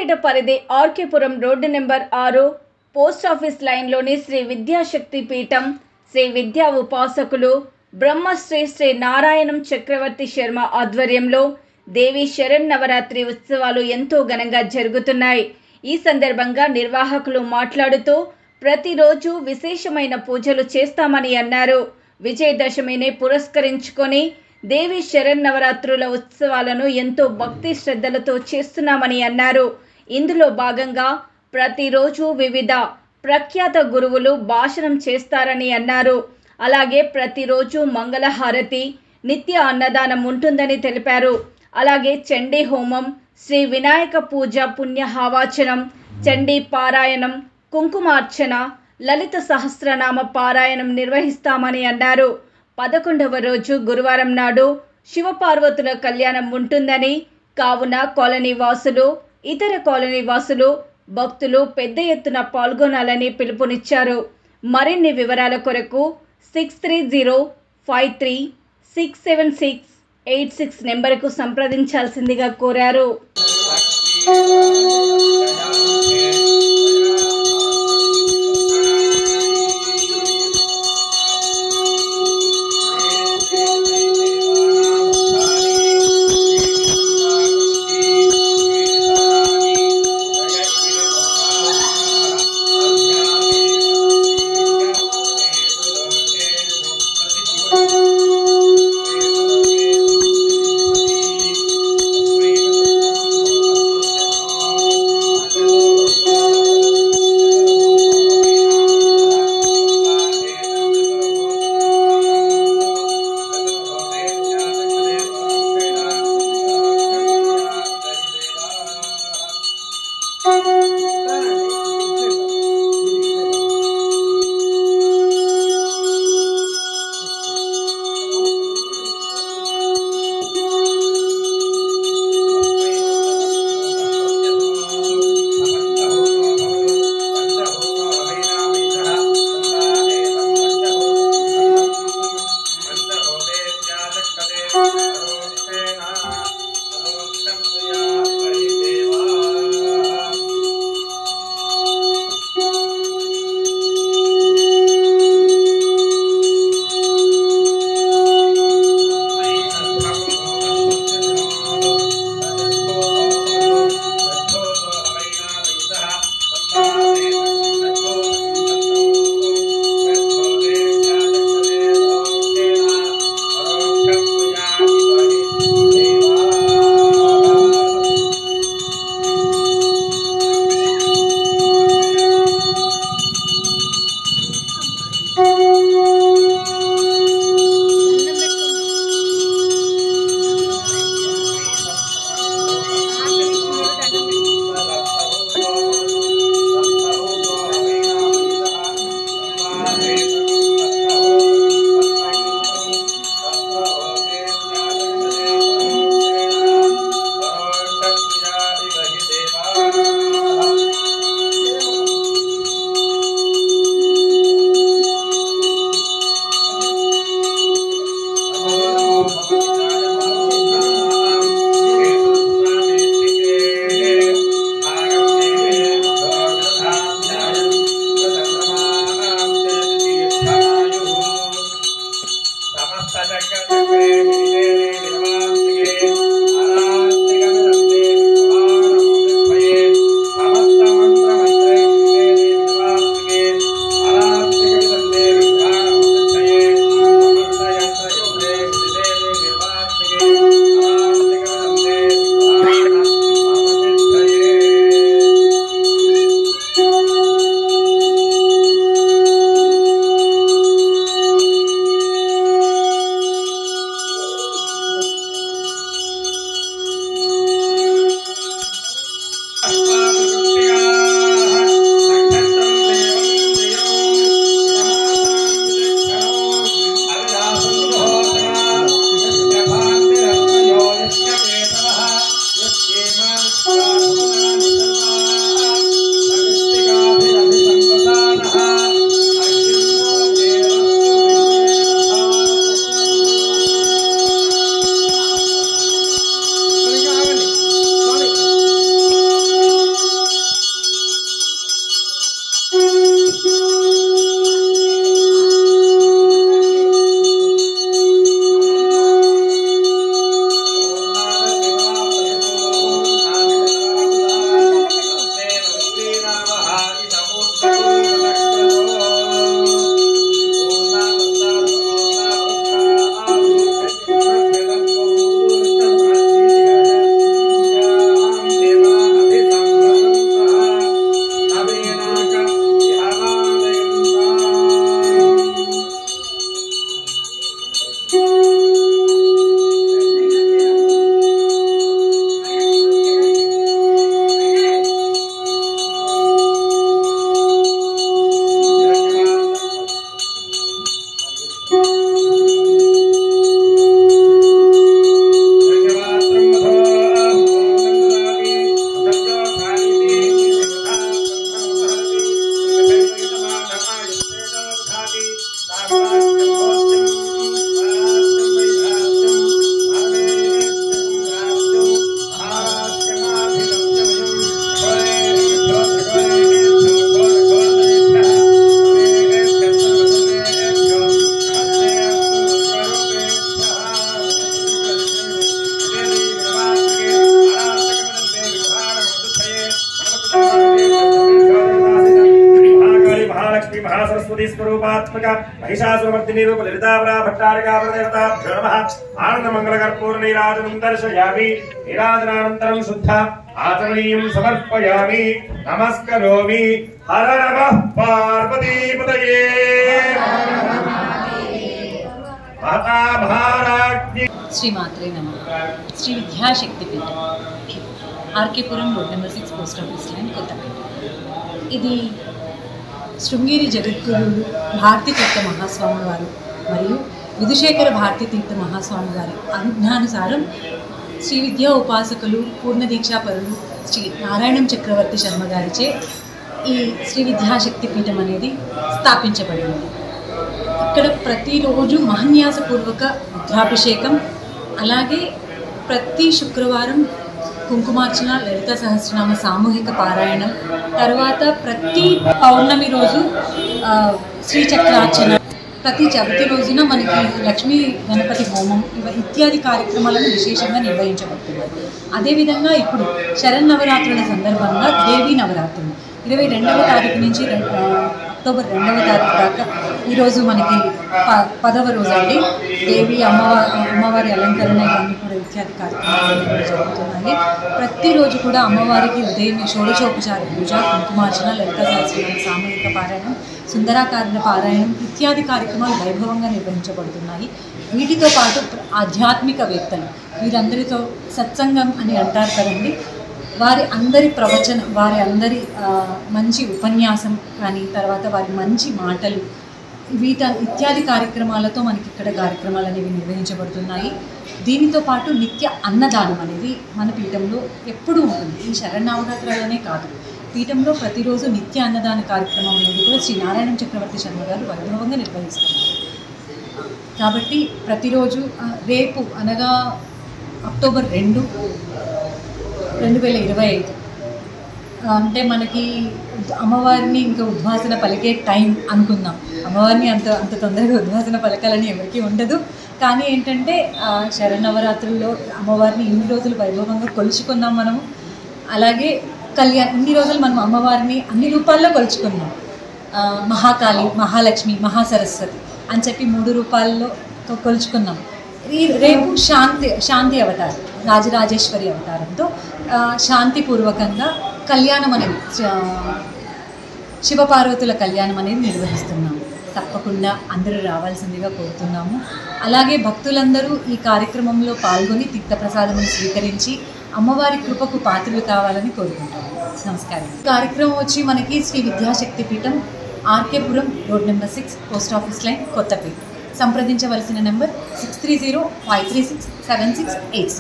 కొత్తపేట పరిధి RK Puram road number 6 post office లైన్లోని శ్రీ విద్యాశక్తి పీఠం శ్రీ విద్యా ఉపాసకులు బ్రహ్మశ్రీ శ్రీ నారాయణం చక్రవర్తి శర్మ ఆధ్వర్యంలో దేవి శరన్నవరాత్రి ఉత్సవాలు ఎంతో ఘనంగా జరుగుతున్నాయి. ఈ సందర్భంగా నిర్వాహకులు మాట్లాడుతూ ప్రతిరోజు విశేషమైన పూజలు చేస్తామని అన్నారు. విజయదశమిని పురస్కరించుకొని దేవి శరన్నవరాత్రుల ఉత్సవాలను ఎంతో భక్తి శ్రద్ధలతో చేస్తున్నామని అన్నారు. ఇందులో భాగంగా ప్రతిరోజు వివిధ ప్రఖ్యాత గురువులు భాషణం చేస్తారని అన్నారు. అలాగే ప్రతిరోజు మంగళహారతి, నిత్య అన్నదానం ఉంటుందని తెలిపారు. అలాగే చండీ హోమం, శ్రీ వినాయక పూజ పుణ్యహావాచనం, చండీ పారాయణం, కుంకుమార్చన, లలిత సహస్రనామ పారాయణం నిర్వహిస్తామని అన్నారు. 11వ రోజు గురువారం నాడు శివపార్వతుల కళ్యాణం ఉంటుందని, కావున కాలనీ వాసులు, ఇతర కాలనీ వాసులు, భక్తులు పెద్ద ఎత్తున పాల్గొనాలని పిలుపునిచ్చారు. మరిన్ని వివరాల కొరకు 6305367686 నెంబర్కు సంప్రదించాల్సిందిగా కోరారు. महासरस्वती स्वरूपात्मक महिषासुरमर्दिनी रूप ललितावरा भट्टारिका प्रदेवताभ्यो नमः आनंद मंगल कर्पूर नीराजनं दर्शयामि नीराजनानन्तरं शुद्ध आचमनीयं समर्पयामि नमस्करोमि हर नमः पार्वतीपतये माता महाराज्ञी श्री मात्रे नमः Shri Vidyashakti Peeth RK Puram road number 6 post office line Kothapet ఇది శృంగేరి జగద్గురువులు భారతీ తీర్థ మహాస్వామి వారు మరియు విధుశేఖర భారతీ తీర్థ మహాస్వామి గారి అనుజ్ఞానుసారం శ్రీ విద్యా ఉపాసకులు పూర్ణ దీక్షాపరులు శ్రీ నారాయణం చక్రవర్తి శర్మ గారిచే ఈ శ్రీ విద్యాశక్తి పీఠం అనేది స్థాపించబడింది. ఇక్కడ ప్రతిరోజు మహన్యాసపూర్వక రుద్రాభిషేకం, అలాగే ప్రతి శుక్రవారం కుంకుమార్చన, లలిత సహస్రనామ సామూహిక పారాయణం, తర్వాత ప్రతి పౌర్ణమి రోజు శ్రీచక్రార్చన, ప్రతి చవితి రోజున మనకి లక్ష్మీ గణపతి హోమం ఇత్యాది కార్యక్రమాలను విశేషంగా నిర్వహించబడుతున్నాయి. అదేవిధంగా ఇప్పుడు శరన్నవరాత్రుల సందర్భంగా దేవీ నవరాత్రులు 22వ తారీఖు నుంచి అక్టోబర్ 2వ తారీఖు దాకా ఈరోజు మనకి 10వ రోజు అండి. దేవి అమ్మవారి అలంకరణ ఇవన్నీ కూడా ఇత్యాది కార్యక్రమాలు జరుగుతున్నాయి. ప్రతిరోజు కూడా అమ్మవారికి ఉదయం షోడశోపచార పూజ, కుంకుమార్చన, లలిత సహస్రనామ సామూహిక పారాయణం, సుందరాకారణ పారాయణం ఇత్యాది కార్యక్రమాలు వైభవంగా నిర్వహించబడుతున్నాయి. వీటితో పాటు ఆధ్యాత్మికవేత్తలు వీరందరితో సత్సంగం అని అంటారు కదండి, వారి అందరి ప్రవచనం, వారి అందరి మంచి ఉపన్యాసం కానీ, తర్వాత వారి మంచి మాటలు ఇత్యాది కార్యక్రమాలతో మనకి ఇక్కడ కార్యక్రమాలు అనేవి నిర్వహించబడుతున్నాయి. దీనితో పాటు నిత్య అన్నదానం అనేది మన పీఠంలో ఎప్పుడూ ఉంటుంది. ఈ శరన్నవరాత్రులనే కాదు, పీఠంలో ప్రతిరోజు నిత్య అన్నదాన కార్యక్రమం అనేది కూడా శ్రీ నారాయణం చక్రవర్తి శర్మ గారు వైభవంగా నిర్వహిస్తున్నారు. కాబట్టి ప్రతిరోజు రేపు అనగా అక్టోబర్ 2, 2025 అంటే మనకి అమ్మవారిని ఇంకా ఉద్వాసన పలికే టైం అనుకుందాం. అమ్మవారిని అంత తొందరగా ఉద్వాసన పలకాలని ఎవరికి ఉండదు. కానీ ఏంటంటే శరన్నవరాత్రుల్లో అమ్మవారిని ఇన్ని రోజులు వైభవంగా కొలుచుకున్నాం మనము. అలాగే ఇన్ని రోజులు మనం అమ్మవారిని అన్ని రూపాల్లో కొలుచుకున్నాం. మహాకాళి, మహాలక్ష్మి, మహాసరస్వతి అని చెప్పి 3 రూపాల్లో కొలుచుకున్నాం. రేపు శాంతి అవతారం, రాజరాజేశ్వరి అవతారంతో శాంతిపూర్వకంగా కళ్యాణం అనేది, శివపార్వతుల కళ్యాణం అనేది నిర్వహిస్తున్నాము. తప్పకుండా అందరూ రావాల్సిందిగా కోరుతున్నాము. అలాగే భక్తులందరూ ఈ కార్యక్రమంలో పాల్గొని తీర్థప్రసాదమును స్వీకరించి అమ్మవారి కృపకు పాత్రలు కావాలని కోరుకుంటాము. నమస్కారం. కార్యక్రమం వచ్చి మనకి Shri Vidyashakti Peetham, RK Puram road number 6 post office line Kothapet. సంప్రదించవలసిన నెంబర్ 6305367686.